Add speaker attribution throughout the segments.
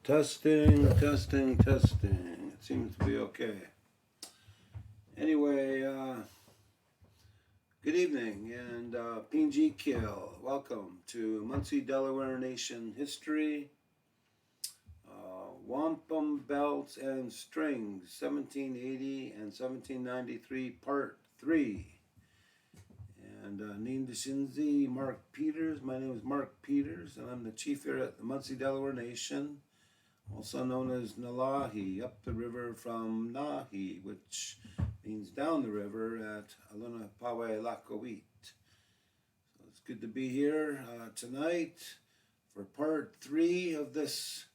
Speaker 1: Testing, testing, testing. It seems to be okay. Anyway, good evening and PNG Kill. Welcome to Muncie, Delaware Nation History. Wampum Belts and Strings, 1780 and 1793, Part 3. And Nindashinzi, Mark Peters. My name is Mark Peters, and I'm the chief here at the Muncie, Delaware Nation, also known as Nalahi, up the river from Nahi, which means down the river at Aluna Pawe Lakowit. So it's good to be here tonight for part 3 of this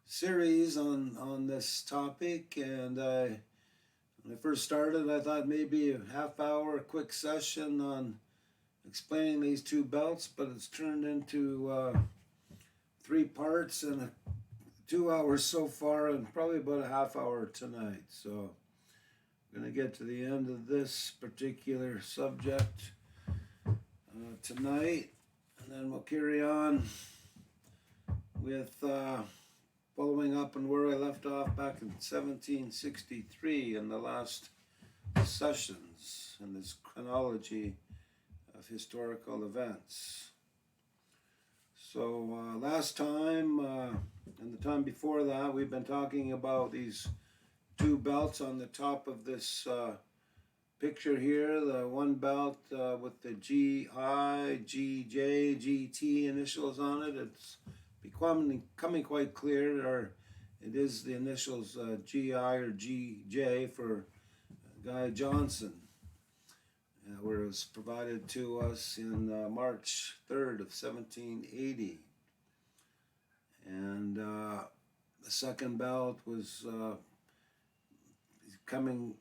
Speaker 1: series on this topic. And when I first started, I thought maybe a half-hour quick session on explaining these two belts, but it's turned into 3 parts and 2 hours so far, and probably about a half hour tonight. So I'm going to get to the end of this particular subject tonight, and then we'll carry on with following up on where I left off back in 1763 in the last sessions in this chronology of historical events. So last time and the time before that, we've been talking about these two belts on the top of this picture here. The one belt with the GI, GJ, GT initials on it. It's becoming quite clear, or it is the initials GI or GJ for Guy Johnson. Where it was provided to us in March 3rd of 1780. And the second belt was coming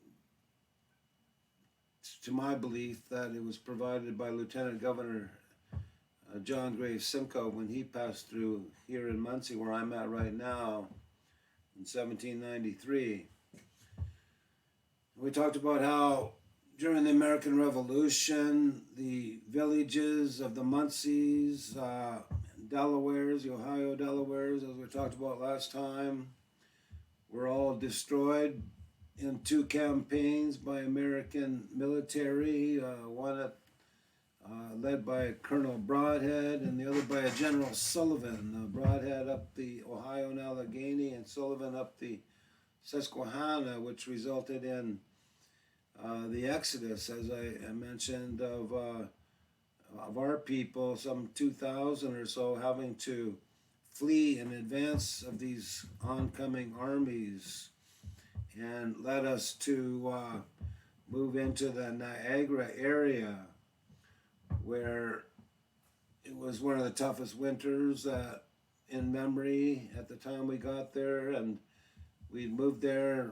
Speaker 1: to my belief that it was provided by Lieutenant Governor John Graves Simcoe when he passed through here in Muncie, where I'm at right now, in 1793. We talked about how during the American Revolution, the villages of the Muncies, Delawares, the Ohio Delawares, as we talked about last time, were all destroyed in 2 campaigns by American military, one led by Colonel Broadhead and the other by a General Sullivan. Broadhead up the Ohio and Allegheny, and Sullivan up the Susquehanna, which resulted in the exodus, as I mentioned, of our people, some 2,000 or so, having to flee in advance of these oncoming armies, and led us to move into the Niagara area, where it was one of the toughest winters in memory at the time we got there. And we moved there,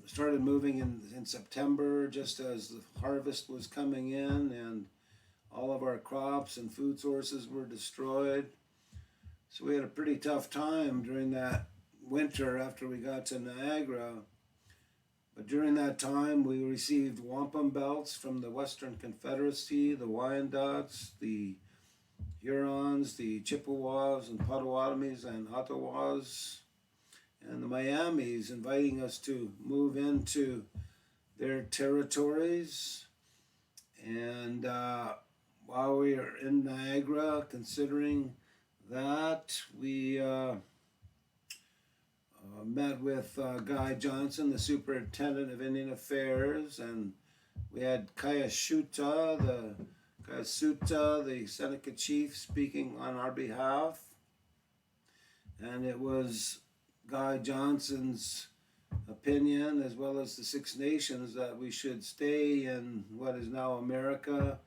Speaker 1: started moving in September, just as the harvest was coming in, and all of our crops and food sources were destroyed. So we had a pretty tough time during that winter after we got to Niagara. But during that time, we received wampum belts from the Western Confederacy, the Wyandots, the Hurons, the Chippewas and Potawatomis and Ottawas, and the Miamis, inviting us to move into their territories. And while we are in Niagara, considering that, we met with Guy Johnson, the Superintendent of Indian Affairs, and we had Kayasuta, the Seneca chief, speaking on our behalf. And it was Guy Johnson's opinion, as well as the Six Nations, that we should stay in what is now America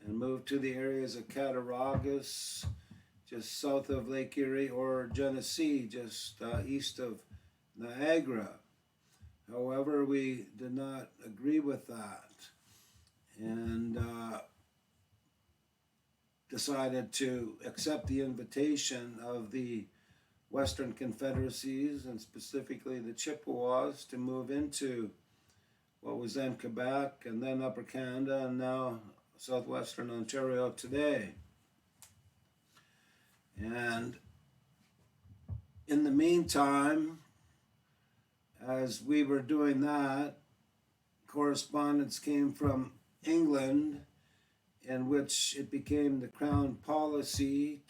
Speaker 1: and move to the areas of Cattaraugus, just south of Lake Erie, or Genesee, just east of Niagara. However, we did not agree with that, and decided to accept the invitation of the Western Confederacies, and specifically the Chippewas, to move into what was then Quebec, and then Upper Canada, and now southwestern Ontario today. And in the meantime, as we were doing that, correspondence came from England in which it became the Crown policy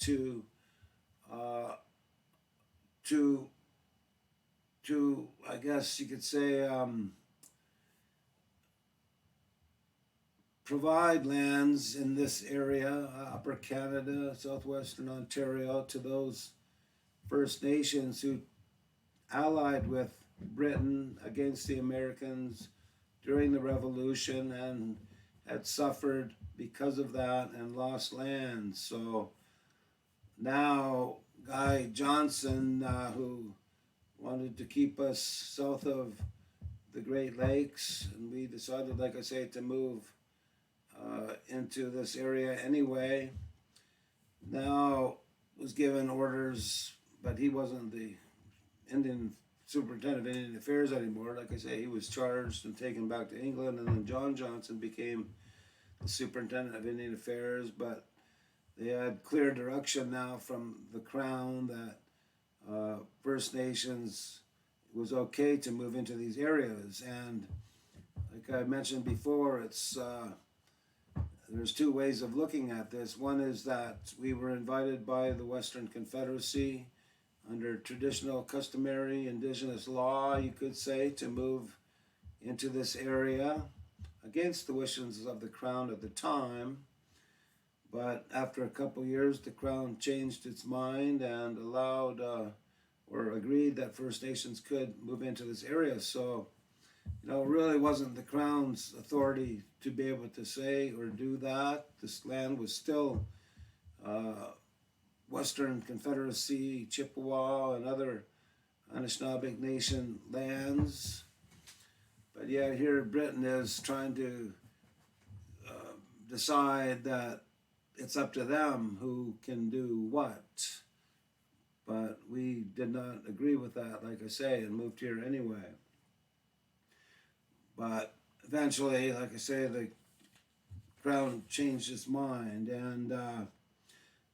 Speaker 1: uh, to I guess you could say provide lands in this area, Upper Canada, southwestern Ontario, to those First Nations who allied with Britain against the Americans during the Revolution and had suffered because of that and lost land. So now Guy Johnson, who wanted to keep us south of the Great Lakes, and we decided, like I say, to move into this area anyway, now was given orders, but he wasn't the Indian superintendent of Indian Affairs anymore. Like I say, he was charged and taken back to England, and then John Johnson became the superintendent of Indian Affairs. But they had clear direction now from the Crown that First Nations was okay to move into these areas. And like I mentioned before, it's there's two ways of looking at this. One is that we were invited by the Western Confederacy under traditional, customary, indigenous law, you could say, to move into this area against the wishes of the Crown at the time. But after a couple years, the Crown changed its mind and allowed or agreed that First Nations could move into this area. So, it really wasn't the Crown's authority to be able to say or do that. This land was still Western Confederacy, Chippewa, and other Anishinaabe Nation lands. But yet here Britain is trying to decide that it's up to them who can do what. But we did not agree with that, like I say, and moved here anyway. But eventually, like I say, the Crown changed its mind, and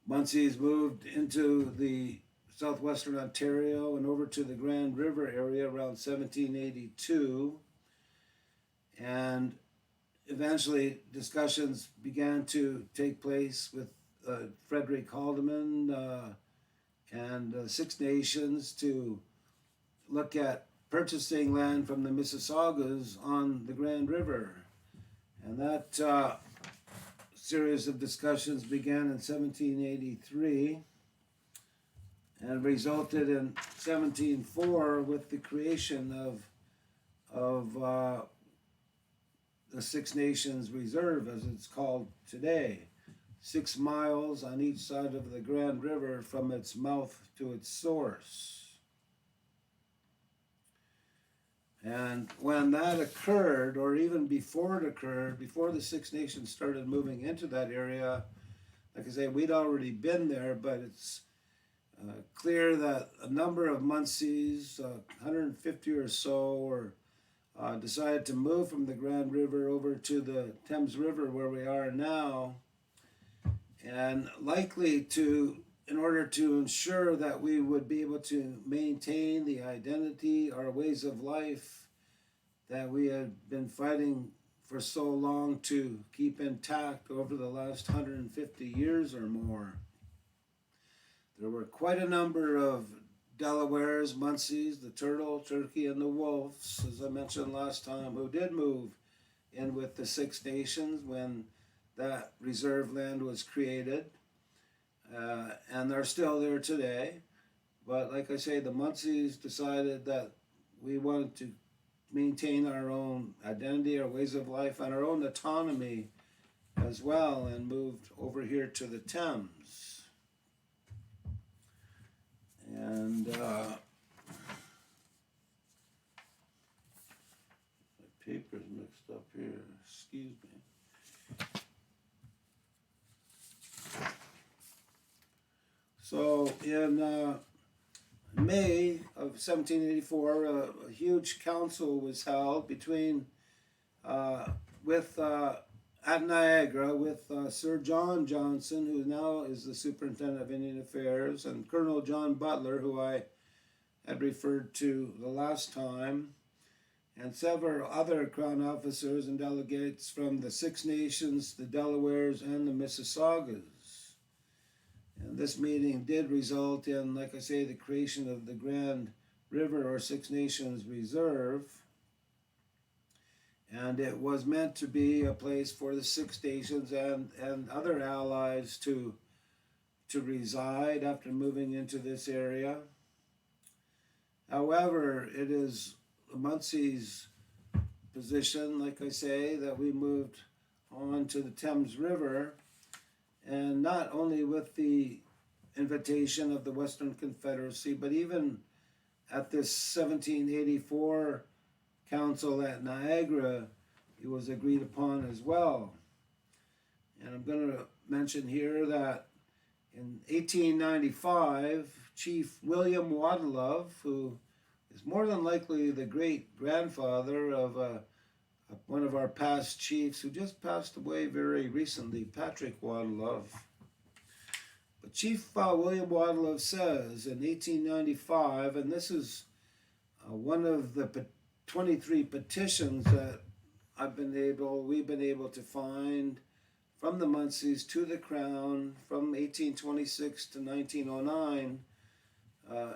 Speaker 1: Munsey's moved into the southwestern Ontario and over to the Grand River area around 1782. And eventually discussions began to take place with Frederick Haldeman and Six Nations to look at purchasing land from the Mississaugas on the Grand River. And that series of discussions began in 1783 and resulted in 1704 with the creation of the Six Nations Reserve, as it's called today. 6 miles on each side of the Grand River from its mouth to its source. And when that occurred, or even before it occurred, before the Six Nations started moving into that area, like I say, we'd already been there, but it's clear that a number of Munseys, 150 or so, decided to move from the Grand River over to the Thames River where we are now, and likely to, in order to ensure that we would be able to maintain the identity, our ways of life that we had been fighting for so long to keep intact over the last 150 years or more. There were quite a number of Delawares, Munseys, the Turtle, Turkey, and the Wolves, as I mentioned last time, who did move in with the Six Nations when that reserve land was created. And they're still there today. But like I say, the Munseys decided that we wanted to maintain our own identity, our ways of life, and our own autonomy as well, and moved over here to the Thames. And my paper's mixed up here, excuse me. So in May of 1784, a huge council was held between at Niagara with Sir John Johnson, who now is the superintendent of Indian Affairs, and Colonel John Butler, who I had referred to the last time, and several other Crown officers and delegates from the Six Nations, the Delawares, and the Mississaugas. And this meeting did result in, like I say, the creation of the Grand River or Six Nations Reserve. And it was meant to be a place for the Six Nations and other allies to reside after moving into this area. However, it is Munsey's position, like I say, that we moved on to the Thames River, and not only with the invitation of the Western Confederacy, but even at this 1784 council at Niagara, it was agreed upon as well. And I'm going to mention here that in 1895, Chief William Waddlove, who is more than likely the great-grandfather of one of our past chiefs who just passed away very recently, Patrick Waddlove. But Chief William Waddlove says in 1895, and this is one of the 23 petitions that we've been able to find from the Munseys to the Crown from 1826 to 1909,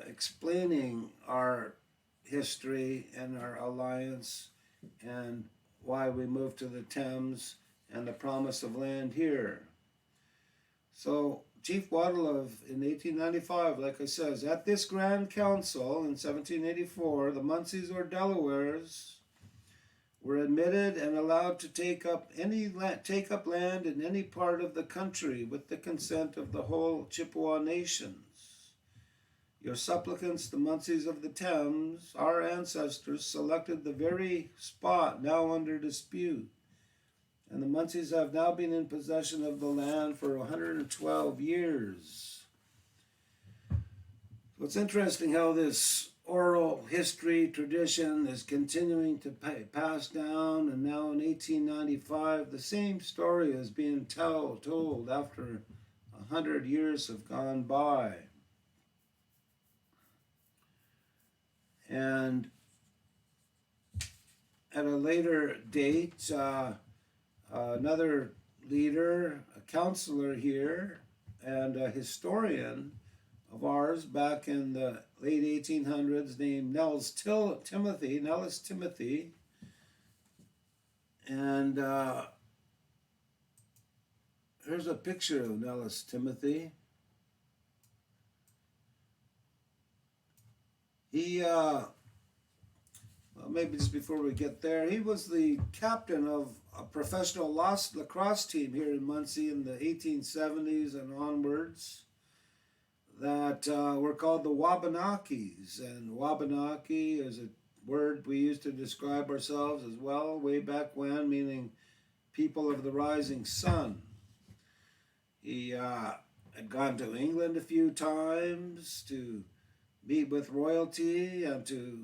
Speaker 1: explaining our history and our alliance and why we moved to the Thames and the promise of land here. So Chief Waddlove in 1895, like I says, at this Grand Council in 1784, the Munseys or Delawares were admitted and allowed to take up land in any part of the country with the consent of the whole Chippewa nations. Your supplicants, the Munseys of the Thames, our ancestors, selected the very spot now under dispute, and the Munseys have now been in possession of the land for 112 years. So it's interesting how this oral history tradition is continuing to pass down, and now in 1895 the same story is being told after 100 years have gone by. And at a later date, another leader, a counselor here, and a historian of ours back in the late 1800s named Nellis Timothy. And here's a picture of Nellis Timothy. He, well, maybe just before we get there, he was the captain of a professional lacrosse team here in Muncie in the 1870s and onwards that were called the Wabanakis. And Wabanaki is a word we used to describe ourselves as well way back when, meaning people of the rising sun. He had gone to England a few times to meet with royalty and to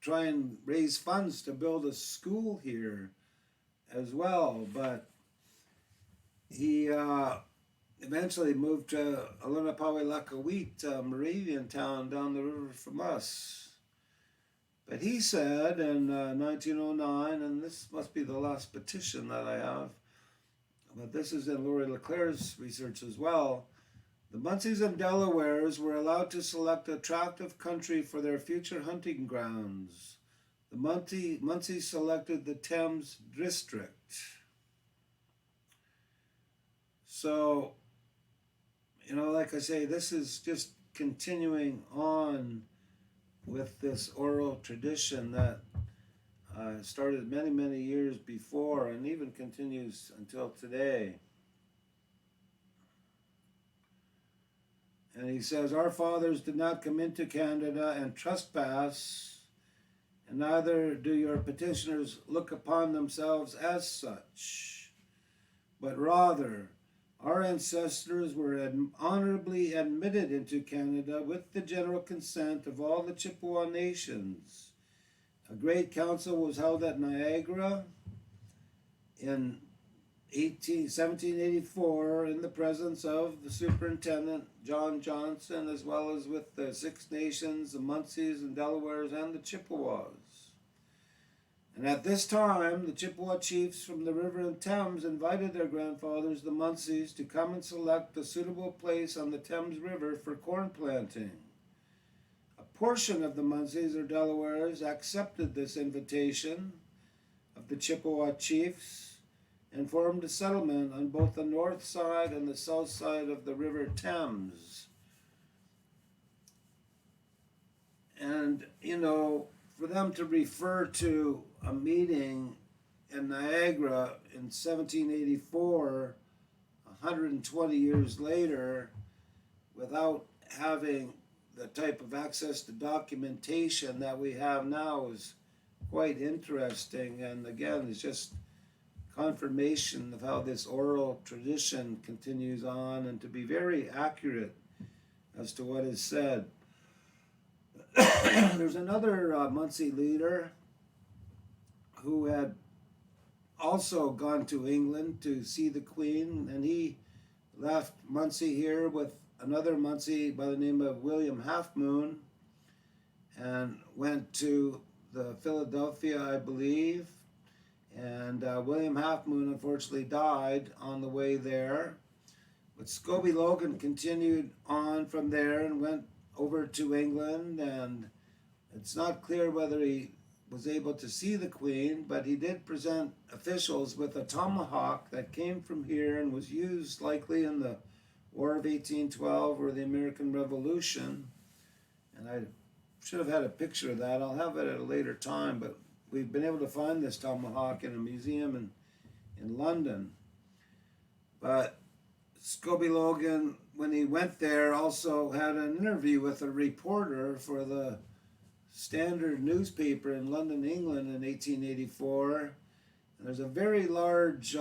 Speaker 1: try and raise funds to build a school here as well. But he eventually moved to Alunapawilakawit, Moravian town down the river from us. But he said in 1909, and this must be the last petition that I have, but this is in Laurie Leclerc's research as well, the Munseys and Delawares were allowed to select a tract of country for their future hunting grounds. The Munseys selected the Thames District. So, like I say, this is just continuing on with this oral tradition that started many, many years before and even continues until today. And he says, our fathers did not come into Canada and trespass, and neither do your petitioners look upon themselves as such, but rather our ancestors were honorably admitted into Canada with the general consent of all the Chippewa nations. A great council was held at Niagara in 1784 in the presence of the superintendent, John Johnson, as well as with the Six Nations, the Munsees and Delawares, and the Chippewas. And at this time, the Chippewa chiefs from the river and Thames invited their grandfathers, the Munsees, to come and select a suitable place on the Thames River for corn planting. A portion of the Munsees or Delawares accepted this invitation of the Chippewa chiefs and formed a settlement on both the north side and the south side of the River Thames. And, for them to refer to a meeting in Niagara in 1784, 120 years later, without having the type of access to documentation that we have now is quite interesting. And again, it's just confirmation of how this oral tradition continues on and to be very accurate as to what is said. There's another Munsee leader who had also gone to England to see the Queen, and he left Munsee here with another Munsee by the name of William Half Moon and went to the Philadelphia, I believe. And William Half Moon unfortunately died on the way there. But Scobie Logan continued on from there and went over to England, and it's not clear whether he was able to see the Queen, but he did present officials with a tomahawk that came from here and was used likely in the War of 1812 or the American Revolution. And I should have had a picture of that. I'll have it at a later time, but we've been able to find this tomahawk in a museum in London. But Scobie Logan, when he went there, also had an interview with a reporter for the Standard newspaper in London, England in 1884. And there's a very large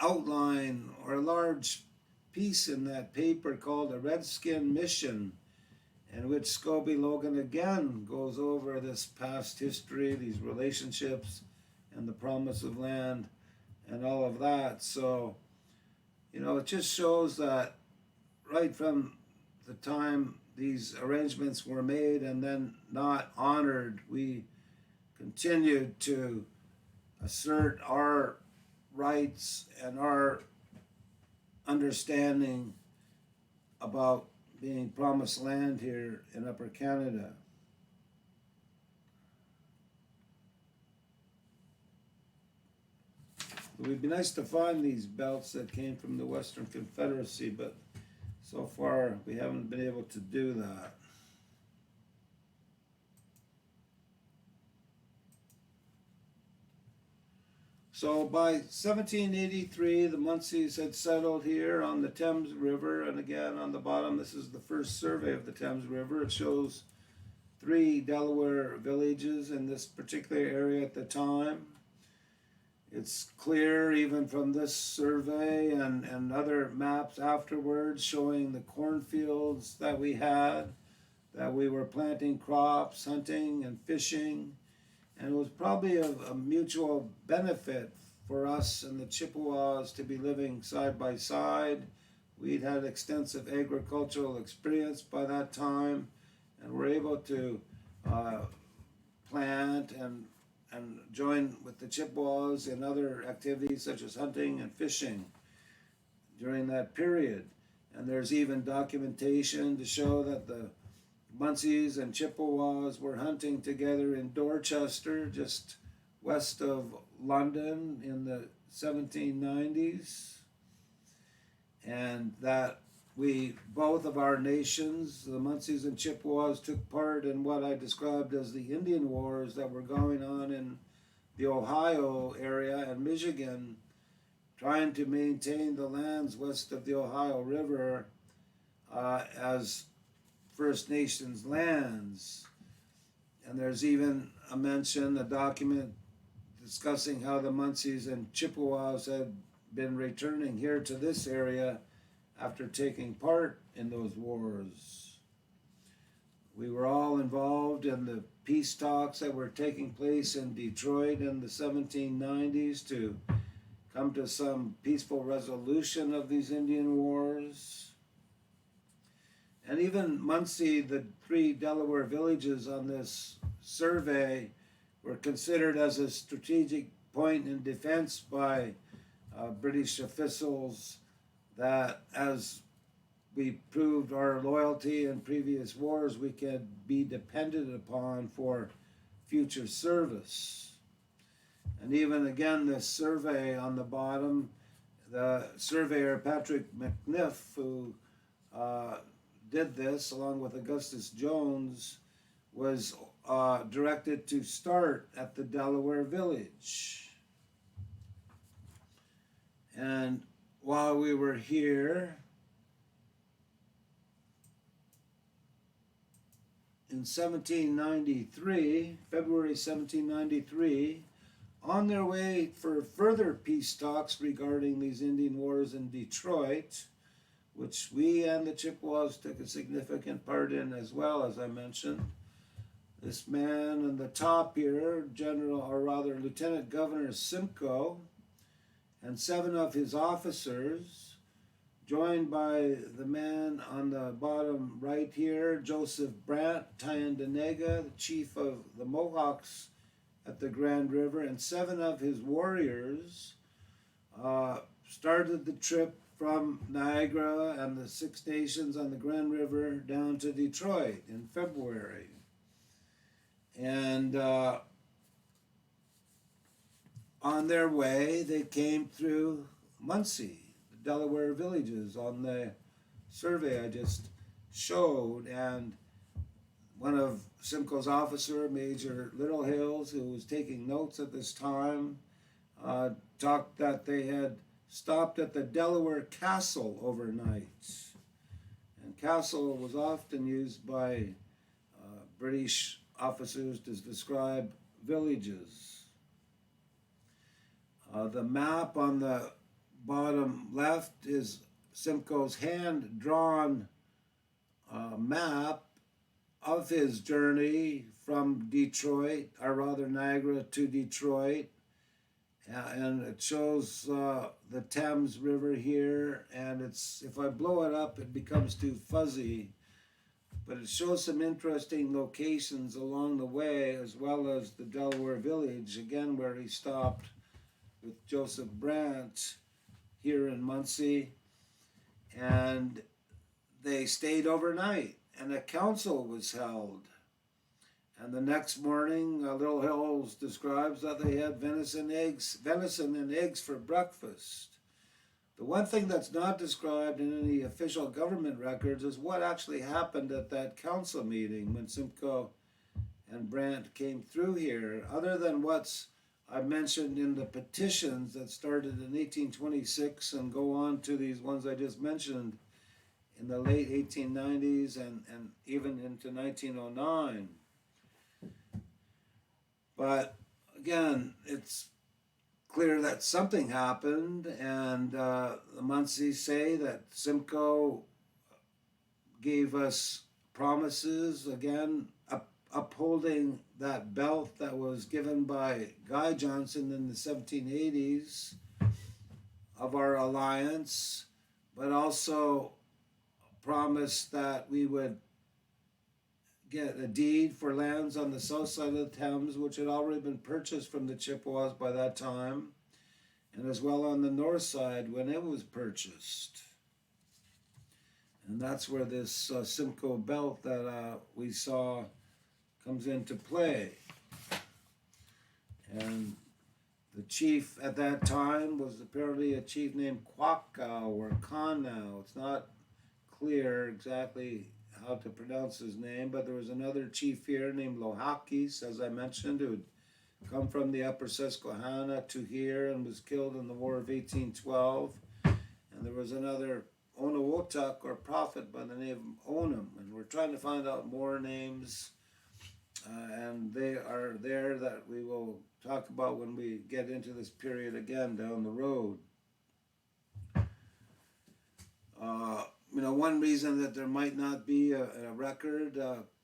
Speaker 1: outline or a large piece in that paper called A Redskin Mission, in which Scobie Logan again goes over this past history, these relationships, and the promise of land, and all of that. So, it just shows that right from the time these arrangements were made and then not honored, we continued to assert our rights and our understanding about being promised land here in Upper Canada. It would be nice to find these belts that came from the Western Confederacy, but so far we haven't been able to do that. So by 1783, the Munsees had settled here on the Thames River, and again on the bottom, this is the first survey of the Thames River. It shows 3 Delaware villages in this particular area at the time. It's clear even from this survey and other maps afterwards showing the cornfields that we had, that we were planting crops, hunting and fishing, and it was probably a mutual benefit for us and the Chippewas to be living side by side. We'd had extensive agricultural experience by that time and were able to plant and join with the Chippewas in other activities such as hunting and fishing during that period. And there's even documentation to show that the Munsees and Chippewas were hunting together in Dorchester, just west of London in the 1790s. And that both of our nations, the Munsees and Chippewas, took part in what I described as the Indian Wars that were going on in the Ohio area and Michigan, trying to maintain the lands west of the Ohio River as First Nations lands. And there's even a mention, a document discussing how the Munsees and Chippewas had been returning here to this area after taking part in those wars. We were all involved in the peace talks that were taking place in Detroit in the 1790s to come to some peaceful resolution of these Indian wars. And even Muncie, the 3 Delaware villages on this survey were considered as a strategic point in defense by British officials, that as we proved our loyalty in previous wars, we could be depended upon for future service. And even again, this survey on the bottom, the surveyor Patrick McNiff, who did this along with Augustus Jones, was directed to start at the Delaware village. And while we were here, in 1793, February 1793, on their way for further peace talks regarding these Indian wars in Detroit, which we and the Chippewas took a significant part in as well, as I mentioned. This man on the top here, Lieutenant Governor Simcoe, and 7 of his officers, joined by the man on the bottom right here, Joseph Brant Tyandanega, the chief of the Mohawks at the Grand River, and 7 of his warriors started the trip from Niagara and the 6 stations on the Grand River down to Detroit in February. And on their way, they came through Muncie, the Delaware villages on the survey I just showed. And one of Simcoe's officer, Major Littlehills, who was taking notes at this time, talked that they had stopped at the Delaware Castle overnight. And castle was often used by British officers to describe villages. The map on the bottom left is Simcoe's hand-drawn map of his journey from Detroit, or rather Niagara to Detroit. And it shows the Thames River here, and if I blow it up, it becomes too fuzzy. But it shows some interesting locations along the way, as well as the Delaware village, again, where he stopped with Joseph Brant here in Muncie. And they stayed overnight, and a council was held. And the next morning, Littlehills describes that they had venison and eggs for breakfast. The one thing that's not described in any official government records is what actually happened at that council meeting when Simcoe and Brant came through here, other than what's I mentioned in the petitions that started in 1826 and go on to these ones I just mentioned in the late 1890s and even into 1909. But again, it's clear that something happened, and the Muncies say that Simcoe gave us promises, again, upholding that belt that was given by Guy Johnson in the 1780s of our alliance, but also promised that we would get a deed for lands on the south side of the Thames, which had already been purchased from the Chippewas by that time, and as well on the north side when it was purchased. And that's where this Simcoe belt that we saw comes into play. And the chief at that time was apparently a chief named Quakow or Connow. It's not clear exactly how to pronounce his name, but there was another chief here named Lohakis, as I mentioned, who had come from the upper Susquehanna to here and was killed in the War of 1812. And there was another Onowotuk or prophet by the name of Onum, and we're trying to find out more names, and they are there that we will talk about when we get into this period again down the road. One reason that there might not be a record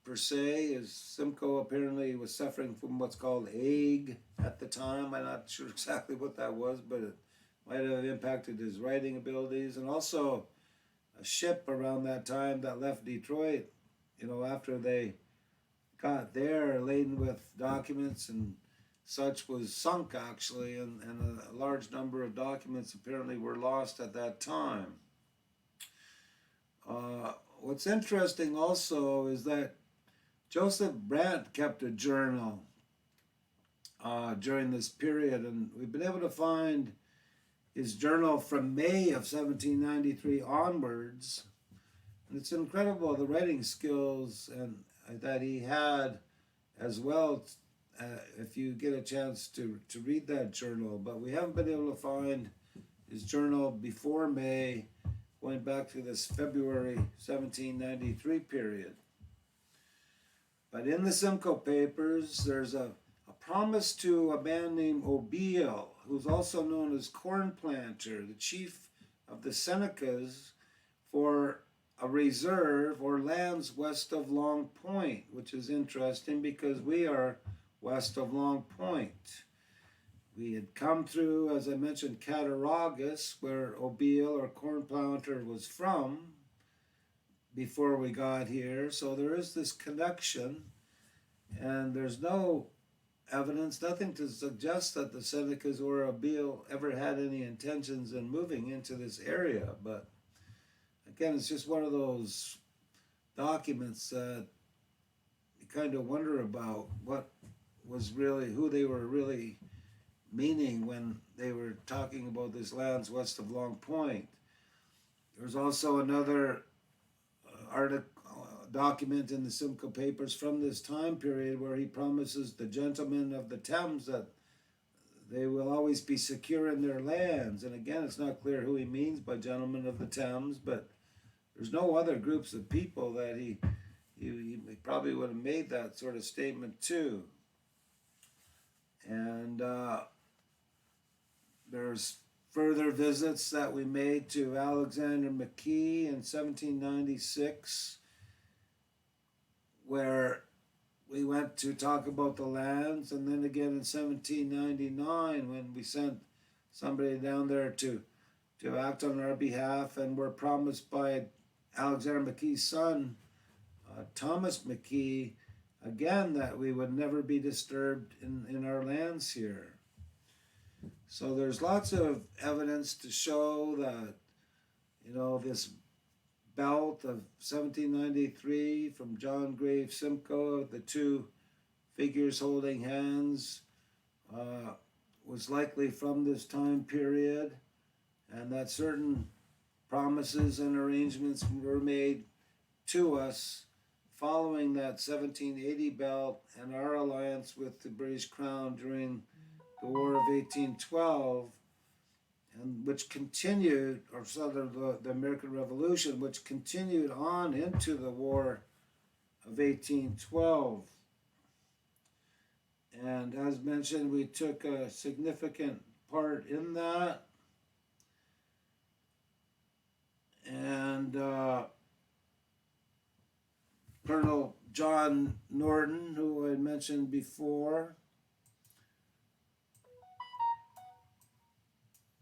Speaker 1: per se is Simcoe apparently was suffering from what's called ague at the time. I'm not sure exactly what that was, but might have impacted his writing abilities, and also a ship around that time that left Detroit, after they got there laden with documents and such was sunk actually, and a large number of documents apparently were lost at that time. What's interesting also is that Joseph Brant kept a journal during this period, and we've been able to find his journal from May of 1793 onwards. And it's incredible the writing skills and that he had as well. If you get a chance to read that journal, but we haven't been able to find his journal before May, going back to this February 1793 period. But in the Simcoe papers, there's a promise to a man named Obile, who's also known as Corn Planter, the chief of the Senecas, for a reserve or lands west of Long Point, which is interesting because we are west of Long Point. We had come through, as I mentioned, Cattaraugus, where Obile or Corn Planter was from before we got here. So there is this connection, and there's no evidence, nothing to suggest that the Senecas or Obile ever had any intentions in moving into this area. But again, it's just one of those documents that you kind of wonder about what was really, who they were really meaning when they were talking about this lands west of Long Point. There's also another document in the Simcoe papers from this time period where he promises the gentlemen of the Thames that they will always be secure in their lands. And again, it's not clear who he means by gentlemen of the Thames, but there's no other groups of people that he probably would have made that sort of statement to. And there's further visits that we made to Alexander McKee in 1796, where we went to talk about the lands, and then again in 1799 when we sent somebody down there to act on our behalf, and were promised by Alexander McKee's son, Thomas McKee, again that we would never be disturbed in our lands here. So there's lots of evidence to show that, this belt of 1793 from John Grave Simcoe, the two figures holding hands, was likely from this time period, and that certain promises and arrangements were made to us following that 1780 belt and our alliance with the British Crown during the War of 1812, and which continued, or sort of the American Revolution, which continued on into the War of 1812. And as mentioned, we took a significant part in that. And Colonel John Norton, who I had mentioned before,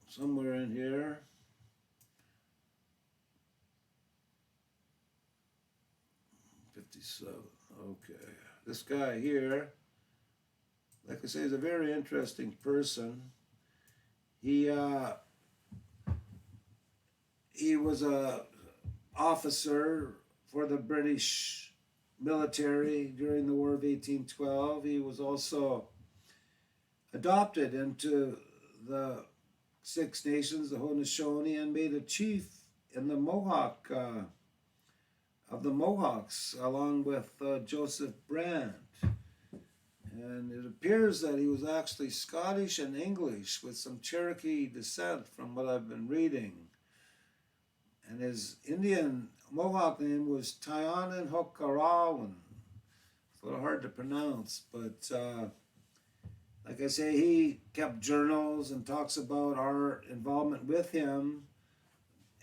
Speaker 1: somewhere in here. '57. Okay. This guy here, like I say, is a very interesting person. He was a officer for the British military during the War of 1812. He was also adopted into the Six Nations, the Haudenosaunee, and made a chief in the Mohawk, of the Mohawks, along with Joseph Brant. And it appears that he was actually Scottish and English with some Cherokee descent from what I've been reading. And his Indian Mohawk name was Tyanan Hokarawan. It's a little hard to pronounce, but like I say, he kept journals and talks about our involvement with him,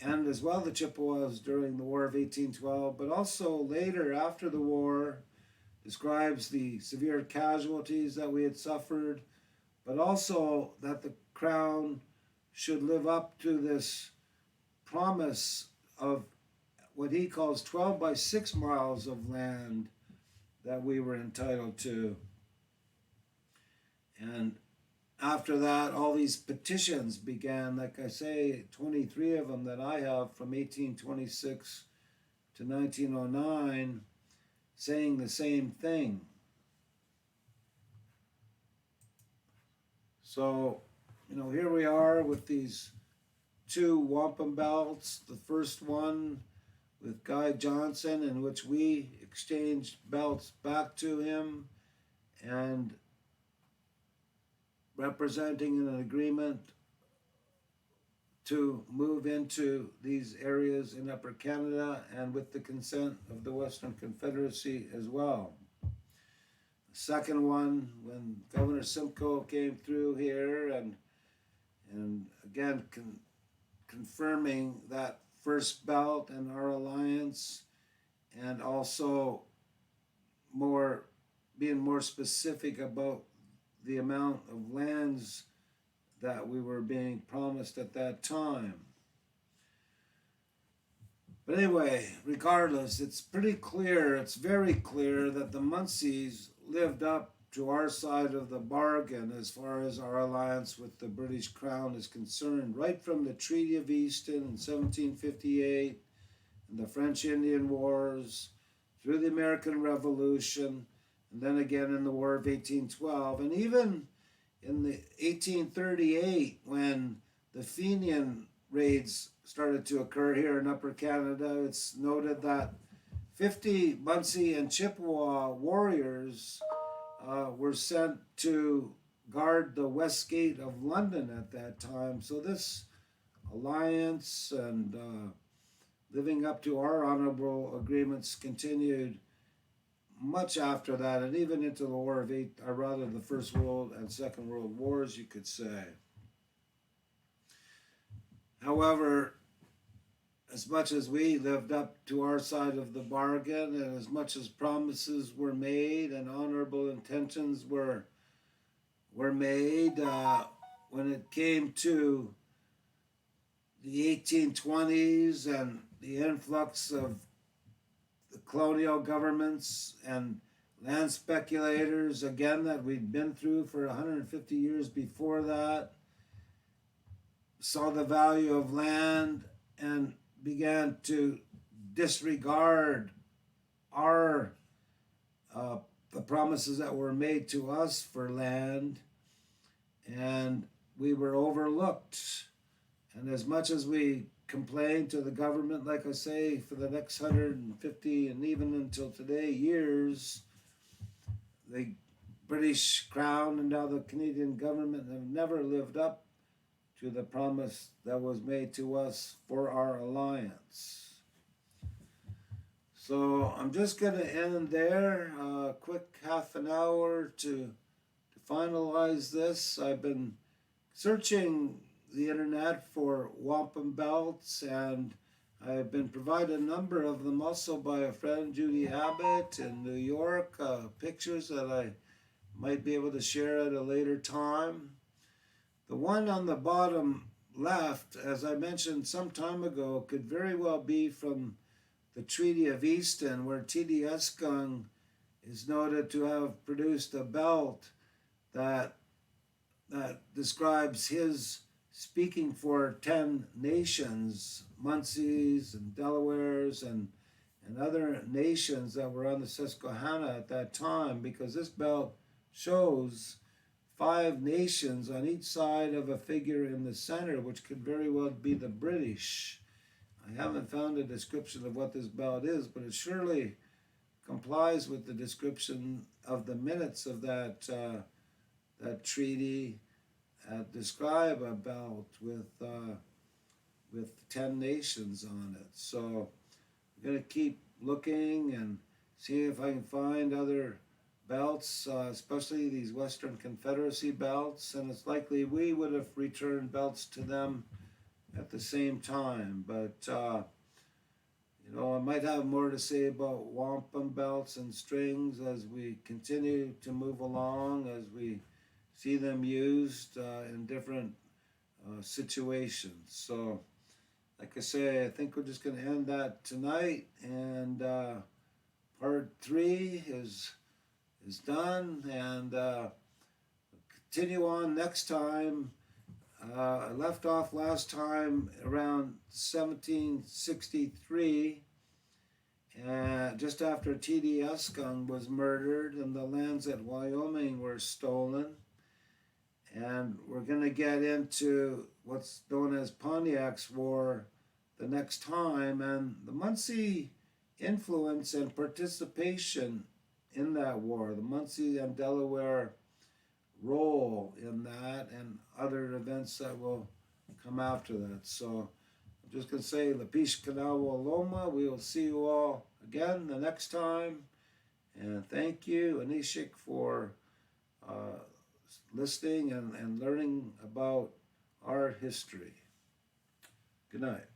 Speaker 1: and as well the Chippewas during the War of 1812, but also later after the war, describes the severe casualties that we had suffered, but also that the Crown should live up to this promise of what he calls 12 by 6 miles of land that we were entitled to. And after that, all these petitions began, like I say, 23 of them that I have from 1826 to 1909, saying the same thing. So, here we are with these two wampum belts. The first one with Guy Johnson, in which we exchanged belts back to him and representing an agreement to move into these areas in Upper Canada and with the consent of the Western Confederacy as well. The second one, when Governor Simcoe came through here and again confirming that first belt and our alliance, and also being more specific about the amount of lands that we were being promised at that time. But anyway, regardless, it's very clear that the Munsees lived up to our side of the bargain as far as our alliance with the British Crown is concerned, right from the Treaty of Easton in 1758 and the French Indian Wars, through the American Revolution, and then again in the War of 1812, and even in the 1838 when the Fenian raids started to occur here in Upper Canada. It's noted that 50 Munsee and Chippewa warriors were sent to guard the West Gate of London at that time. So this alliance and living up to our honorable agreements continued much after that, and even into the War of the First World and Second World Wars, you could say. However, as much as we lived up to our side of the bargain, and as much as promises were made and honorable intentions were made, when it came to the 1820s and the influx of the colonial governments and land speculators, again, that we'd been through for 150 years before that, saw the value of land and began to disregard the promises that were made to us for land, and we were overlooked. And as much as we complained to the government, like I say, for the next 150 and even until today years, the British Crown and now the Canadian government have never lived up to the promise that was made to us for our alliance. So I'm just going to end there, a quick half an hour to finalize this. I've been searching the internet for wampum belts, and I've been provided a number of them also by a friend, Judy Abbott in New York, pictures that I might be able to share at a later time. The one on the bottom left, as I mentioned some time ago, could very well be from the Treaty of Easton, where T.D. Eskung is noted to have produced a belt that describes his speaking for 10 nations, Munsees and Delawares and other nations that were on the Susquehanna at that time, because this belt shows 5 nations on each side of a figure in the center, which could very well be the British. I haven't found a description of what this belt is, but it surely complies with the description of the minutes of that treaty. Describe a belt with 10 nations on it. So I'm going to keep looking and see if I can find other belts, especially these Western Confederacy belts, and it's likely we would have returned belts to them at the same time. But I might have more to say about wampum belts and strings as we continue to move along, as we see them used in different situations. So, like I say, I think we're just going to end that tonight, and part 3 is done, and continue on next time. I left off last time around 1763, just after T.D. Eskung was murdered and the lands at Wyoming were stolen. And we're going to get into what's known as Pontiac's War the next time, and the Munsee influence and participation in that war, the Munsee and Delaware role in that, and other events that will come after that. So I'm just going to say, Lapish Kanawa Loma. We will see you all again the next time. And thank you, Anishik, for listening and learning about our history. Good night.